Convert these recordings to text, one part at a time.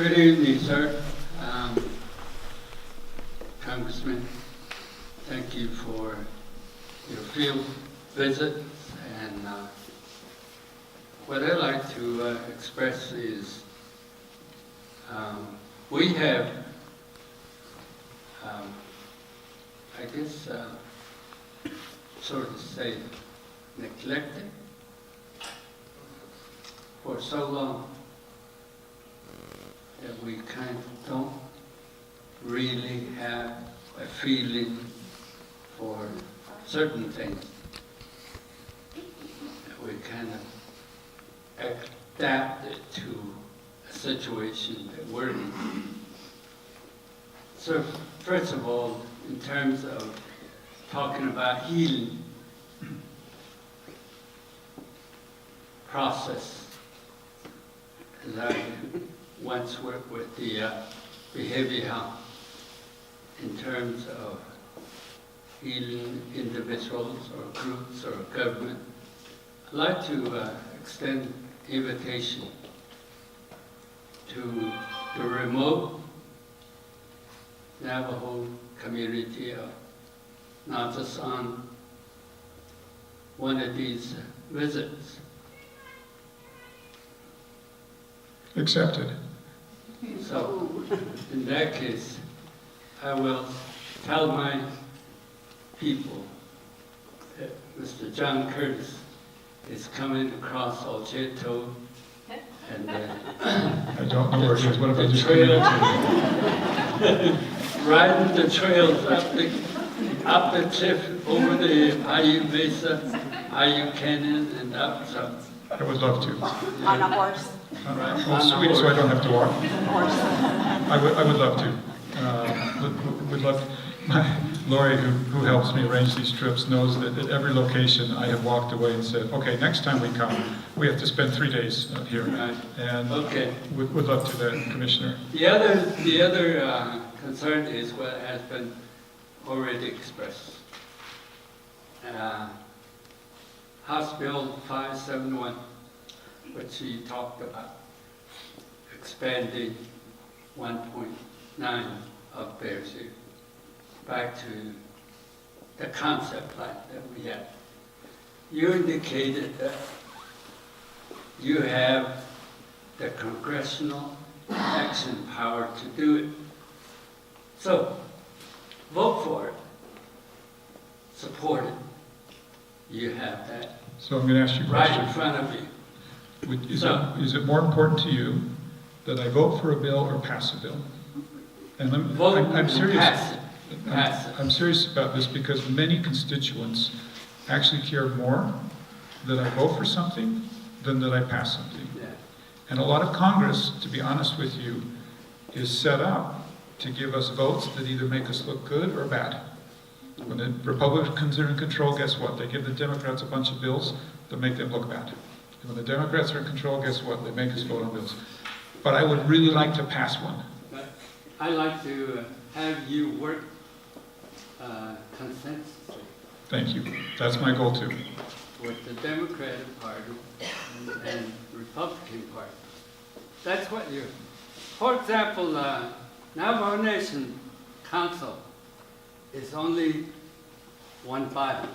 Good evening, sir. Congressman, thank you for your field visit. And what I'd like to express is we have, I guess, sort of say, neglected for so long that we kind of don't really have a feeling for certain things. We kind of adapt it to a situation that we're in. So first of all, in terms of talking about healing process, as I once worked with the behavior health in terms of healing individuals or groups or government, I'd like to extend invitation to the remote Navajo community of not just on one of these visits. Accepted. So, in that case, I will tell my people that Mr. John Curtis is coming across Oljeto and I don't know where it is. What if I the just trail, communicate? riding the trails up the cliff, over the Paiute Mesa, Paiute Canyon, and up. So, I would love to. On a horse. right, Oh, sweet, so I don't have to walk. Horse. I would love to. Would love. Lori, who helps me arrange these trips, knows that at every location I have walked away and said, okay, next time we come, we have to spend 3 days here. Right. And Okay. would love to that, Commissioner. The other concern is what has been already expressed. House Bill 571, which he talked about, expanding 1.9 of Bears Ear back to the concept plan that we had. You indicated that you have the congressional action power to do it. So, vote for it. Support it. You have that So I'm going to ask you a right question. in front of you. Is it more important to you that I vote for a bill or pass a bill? And Vote I'm and serious. pass it. Pass it. I'm serious about this because many constituents actually care more that I vote for something than that I pass something. Yeah. And a lot of Congress, to be honest with you, is set up to give us votes that either make us look good or bad. When the Republicans are in control, guess what? They give the Democrats a bunch of bills that make them look bad. And when the Democrats are in control, guess what? They make us vote on bills. But I would really like to pass one. But I'd like to have you work consensually Thank you. That's my goal too. with the Democratic Party and Republican Party. That's what you, for example, Navajo Nation Council is only one body.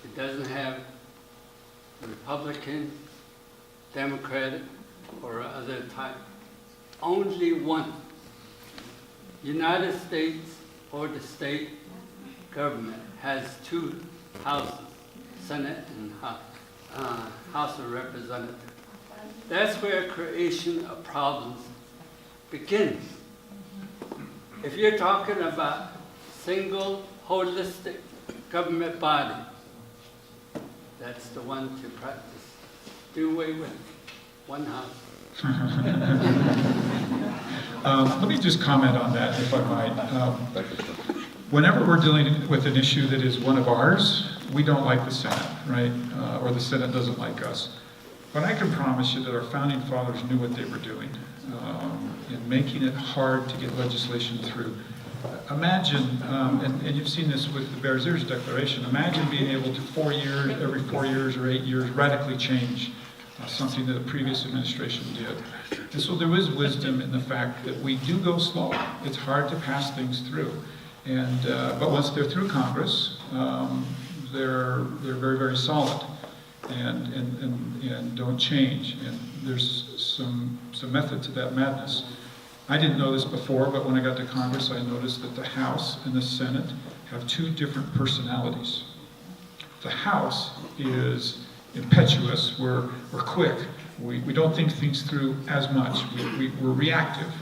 It doesn't have Republican, Democratic, or other type. Only one. United States or the state government has two houses, Senate and House of Representatives. That's where creation of problems begins. If you're talking about single, holistic government body, that's the one to practice. Do away with one house. Let me just comment on that, if I might. Whenever we're dealing with an issue that is one of ours, we don't like the Senate, right? Or the Senate doesn't like us. But I can promise you that our founding fathers knew what they were doing in making it hard to get legislation through. Imagine, and you've seen this with the Bears Ears Declaration, imagine being able to every 4 years or 8 years, radically change something that a previous administration did. And so there is wisdom in the fact that we do go slow. It's hard to pass things through. And, but once they're through Congress, they're very, very solid and don't change. And there's some method to that madness. I didn't know this before, but when I got to Congress, I noticed that the House and the Senate have two different personalities. The House is impetuous, we're quick, we don't think things through as much, we're reactive,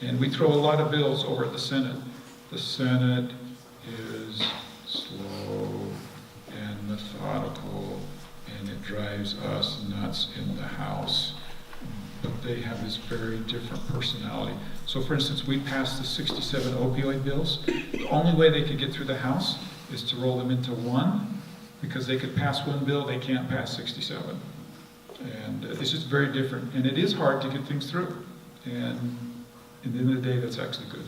and we throw a lot of bills over at the Senate. The Senate is slow and methodical, and it drives us nuts in the House. But they have this very different personality. So for instance, we passed the 67 opioid bills. The only way they could get through the House is to roll them into one, because they could pass one bill, they can't pass 67. And it's just very different. And it is hard to get things through. And at the end of the day, that's actually good.